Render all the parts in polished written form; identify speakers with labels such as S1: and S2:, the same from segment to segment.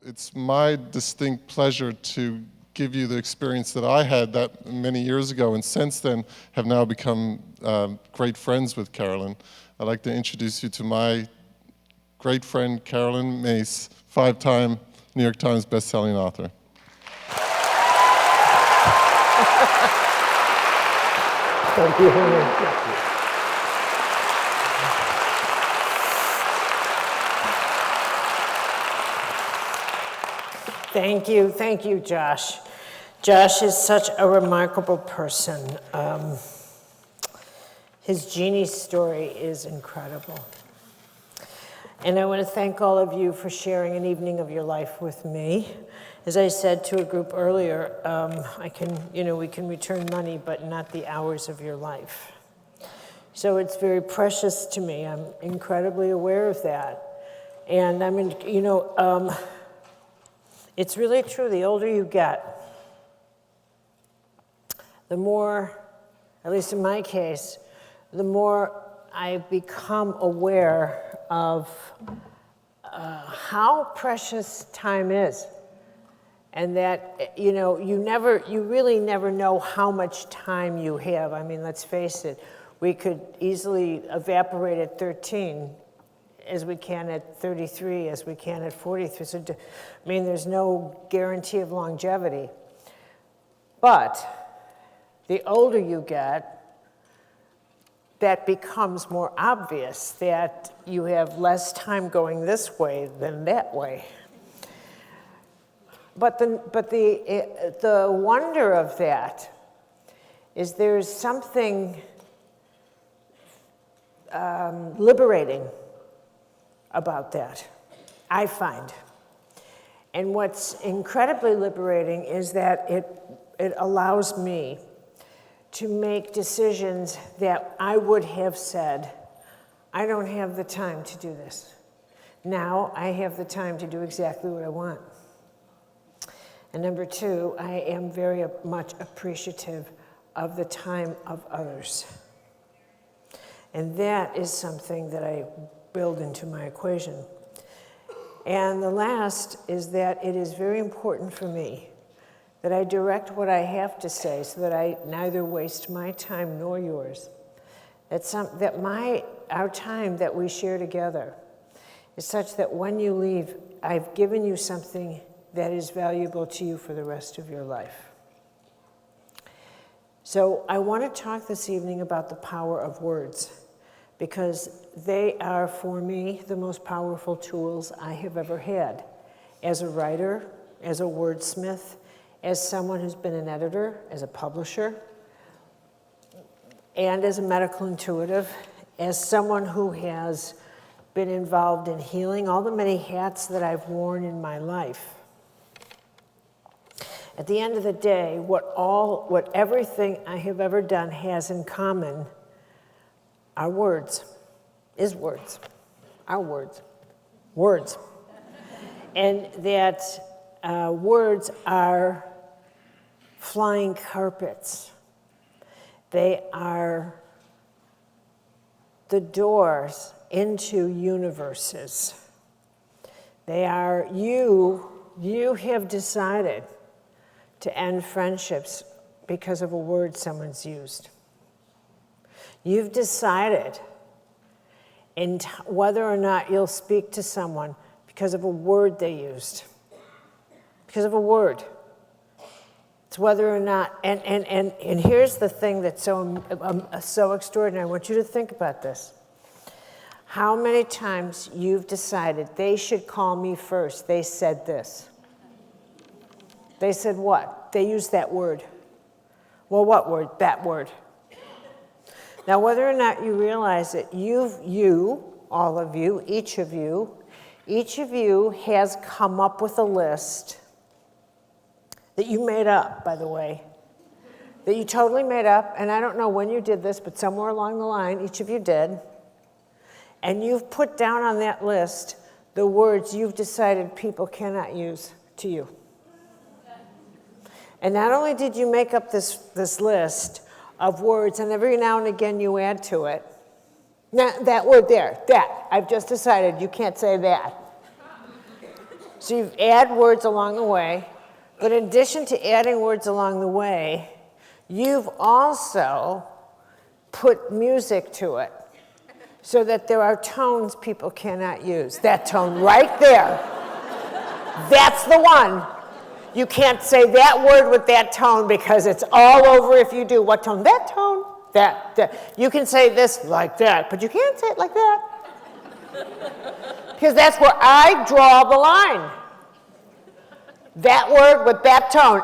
S1: it's my distinct pleasure to give you the experience that I had that many years ago, and since then have now become great friends with Carolyn. I'd like to introduce you to my great friend, Carolyn Myss, 5-time New York Times bestselling author.
S2: Thank you, Henry. Thank you, Josh. Josh is such a remarkable person. His genie story is incredible. And I want to thank all of you for sharing an evening of your life with me. As I said to a group earlier, we can return money, but not the hours of your life. So it's very precious to me. I'm incredibly aware of that. And it's really true. The older you get, the more, at least in my case, the more I become aware of how precious time is. And that, you really never know how much time you have. I mean, let's face it, we could easily evaporate at 13 as we can at 33, as we can at 43. So, there's no guarantee of longevity. But the older you get, that becomes more obvious that you have less time going this way than that way. But the wonder of that is there's something liberating about that, I find. And what's incredibly liberating is that it allows me to make decisions that I would have said, I don't have the time to do this. Now I have the time to do exactly what I want. And number two, I am very much appreciative of the time of others. And that is something that I build into my equation. And the last is that it is very important for me that I direct what I have to say so that I neither waste my time nor yours. That our time that we share together is such that when you leave, I've given you something that is valuable to you for the rest of your life. So I want to talk this evening about the power of words, because they are, for me, the most powerful tools I have ever had. As a writer, as a wordsmith, as someone who's been an editor, as a publisher, and as a medical intuitive, as someone who has been involved in healing, all the many hats that I've worn in my life. At the end of the day, what everything I have ever done has in common are words, our words. And that words are flying carpets. They are the doors into universes. They are, you have decided to end friendships because of a word someone's used. You've decided whether or not you'll speak to someone because of a word they used. Because of a word. It's whether or not, and here's the thing that's so extraordinary. I want you to think about this. How many times you've decided they should call me first, they said this. They said what? They used that word. Well, what word? That word. Now, whether or not you realize it, all of you, each of you has come up with a list that you made up, by the way, that you totally made up, and I don't know when you did this, but somewhere along the line, each of you did, and you've put down on that list the words you've decided people cannot use to you. And not only did you make up this list of words, and every now and again you add to it, now, that word there, that, I've just decided you can't say that. So you add words along the way, but in addition to adding words along the way, you've also put music to it so that there are tones people cannot use. That tone right there, that's the one. You can't say that word with that tone because it's all over if you do. What tone? That tone. That. You can say this like that, but you can't say it like that. Because that's where I draw the line. That word with that tone.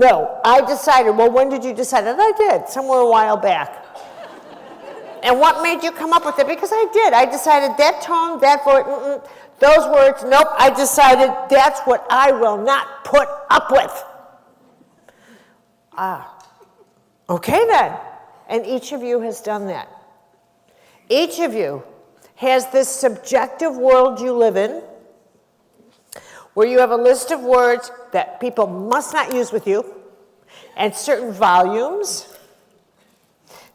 S2: No. I decided. Well, when did you decide? And I did, somewhere a while back. And what made you come up with it? Because I did. I decided that tone, that word, those words, nope. I decided that's what I will not put up with. Okay then. And each of you has done that. Each of you has this subjective world you live in, where you have a list of words that people must not use with you, and certain volumes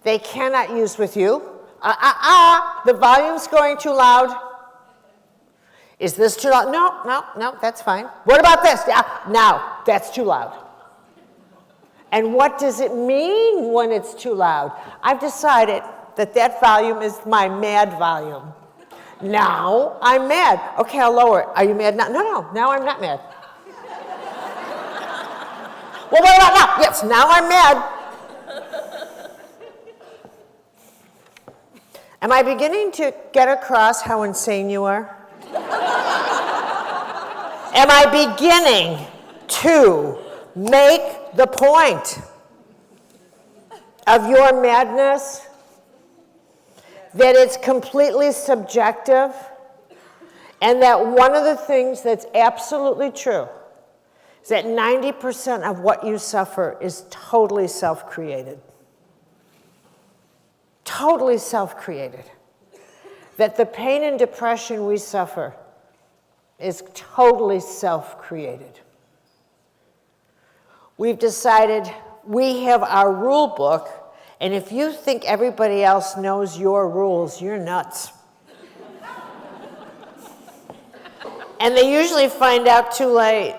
S2: they cannot use with you. The volume's going too loud. Is this too loud? No, that's fine. What about this? Now, that's too loud. And what does it mean when it's too loud? I've decided that that volume is my mad volume. Now I'm mad. Okay, I'll lower it. Are you mad now? No, now I'm not mad. Well, what about now? Yes, now I'm mad. Am I beginning to get across how insane you are? Am I beginning to make the point of your madness? That it's completely subjective, and that one of the things that's absolutely true is that 90% of what you suffer is totally self-created. Totally self-created. That the pain and depression we suffer is totally self-created. We've decided we have our rule book, and if you think everybody else knows your rules, you're nuts. And they usually find out too late.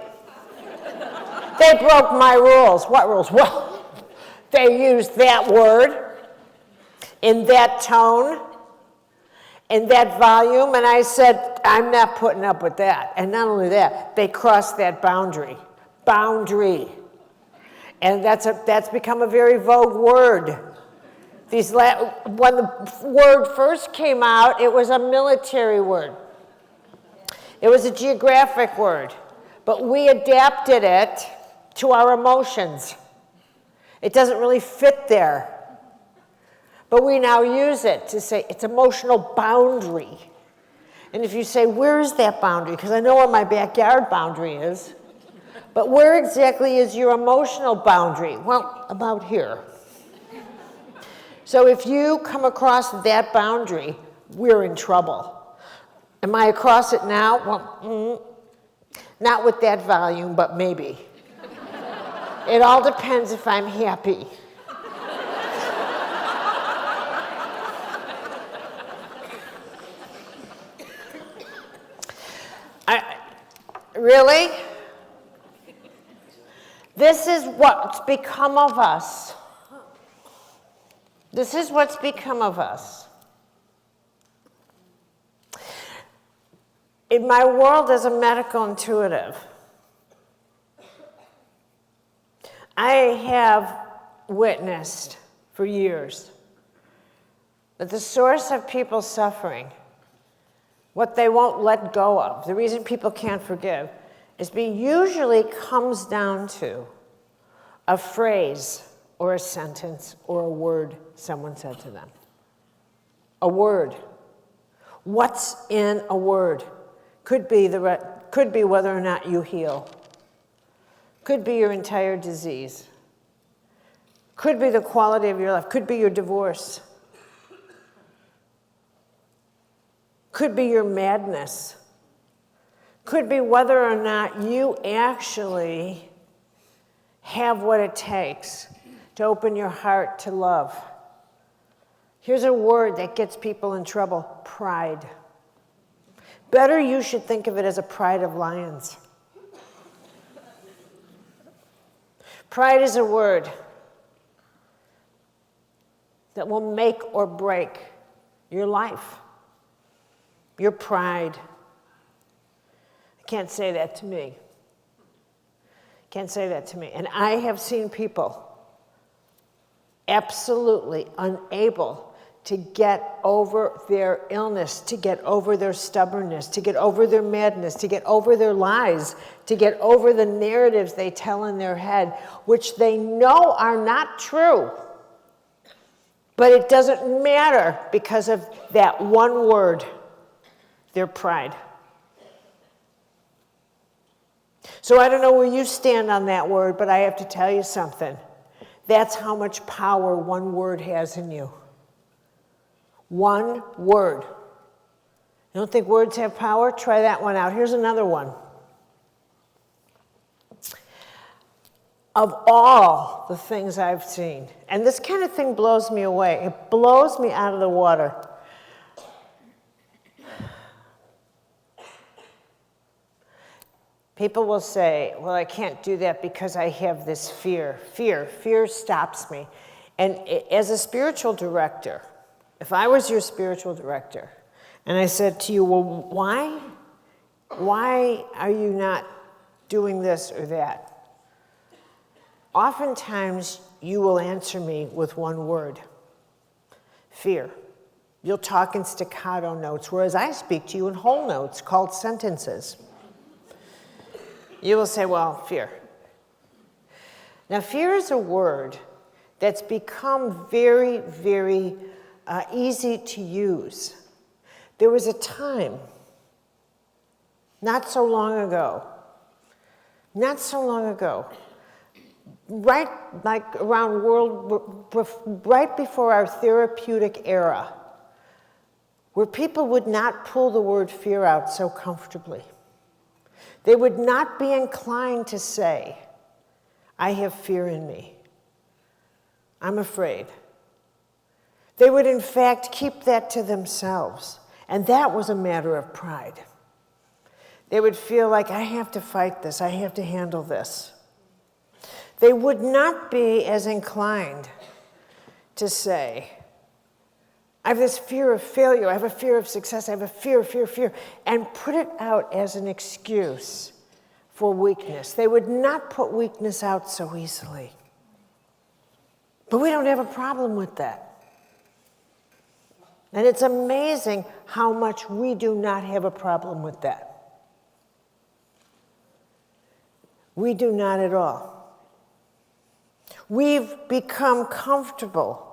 S2: They broke my rules. What rules? Well, they used that word in that tone, in that volume, and I said, I'm not putting up with that. And not only that, they crossed that boundary. Boundary. And that's become a very vogue word. When the word first came out, it was a military word. It was a geographic word. But we adapted it to our emotions. It doesn't really fit there. But we now use it to say it's emotional boundary. And if you say, where is that boundary? Because I know where my backyard boundary is. But where exactly is your emotional boundary? Well, about here. So if you come across that boundary, we're in trouble. Am I across it now? Well, not with that volume, but maybe. It all depends if I'm happy. Really? This is what's become of us. This is what's become of us. In my world as a medical intuitive, I have witnessed for years that the source of people's suffering, what they won't let go of, the reason people can't forgive, usually comes down to a phrase or a sentence or a word someone said to them. A word. What's in a word? Could be whether or not you heal. Could be your entire disease. Could be the quality of your life. Could be your divorce. Could be your madness. Could be whether or not you actually have what it takes to open your heart to love. Here's a word that gets people in trouble: pride. Better, you should think of it as a pride of lions. Pride is a word that will make or break your life, your pride. I can't say that to me. Can't say that to me. And I have seen people absolutely unable to get over their illness, to get over their stubbornness, to get over their madness, to get over their lies, to get over the narratives they tell in their head, which they know are not true. But it doesn't matter because of that one word, their pride. So I don't know where you stand on that word, but I have to tell you something. That's how much power one word has in you. One word. You don't think words have power? Try that one out. Here's another one. Of all the things I've seen, and this kind of thing blows me away. It blows me out of the water. People will say, well, I can't do that because I have this fear. Fear stops me. And as a spiritual director, if I was your spiritual director, and I said to you, well, why are you not doing this or that? Oftentimes, you will answer me with one word, fear. You'll talk in staccato notes, whereas I speak to you in whole notes called sentences. You will say, well, fear. Now, fear is a word that's become very, very easy to use. There was a time, not so long ago, right like around right before our therapeutic era, where people would not pull the word fear out so comfortably. They would not be inclined to say, I have fear in me. I'm afraid. They would, in fact, keep that to themselves. And that was a matter of pride. They would feel like, I have to fight this. I have to handle this. They would not be as inclined to say, I have this fear of failure, I have a fear of success, I have a fear, and put it out as an excuse for weakness. They would not put weakness out so easily. But we don't have a problem with that. And it's amazing how much we do not have a problem with that. We do not at all. We've become comfortable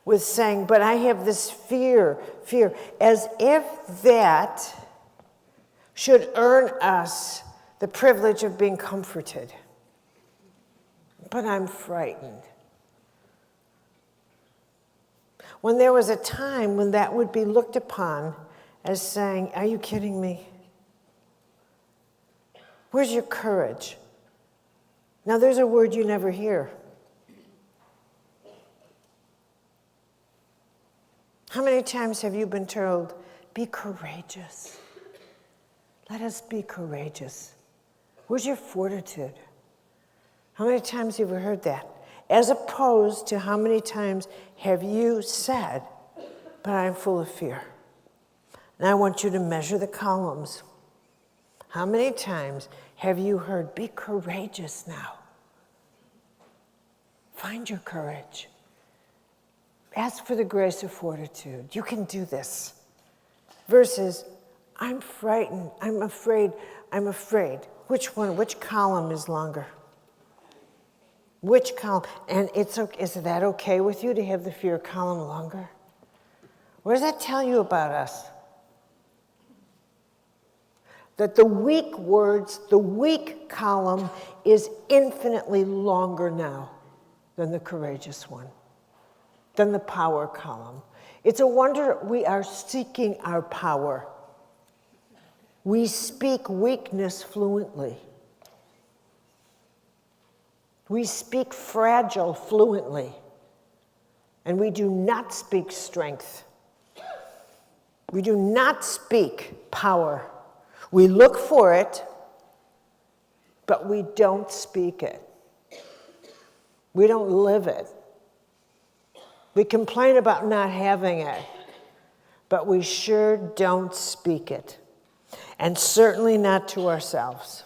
S2: with saying, but I have this fear, as if that should earn us the privilege of being comforted. But I'm frightened. When there was a time when that would be looked upon as saying, are you kidding me? Where's your courage? Now there's a word you never hear. How many times have you been told, be courageous? Let us be courageous. Where's your fortitude? How many times have you heard that? As opposed to how many times have you said, but I'm full of fear. And I want you to measure the columns. How many times have you heard, be courageous now? Find your courage. Ask for the grace of fortitude. You can do this. Versus, I'm frightened, I'm afraid. Which one, which column is longer? Which column? And is that okay with you to have the fear column longer? What does that tell you about us? That the weak words, the weak column is infinitely longer now than the courageous one, than the power column. It's a wonder we are seeking our power. We speak weakness fluently. We speak fragile fluently. And we do not speak strength. We do not speak power. We look for it, but we don't speak it. We don't live it. We complain about not having it, but we sure don't speak it. And certainly not to ourselves.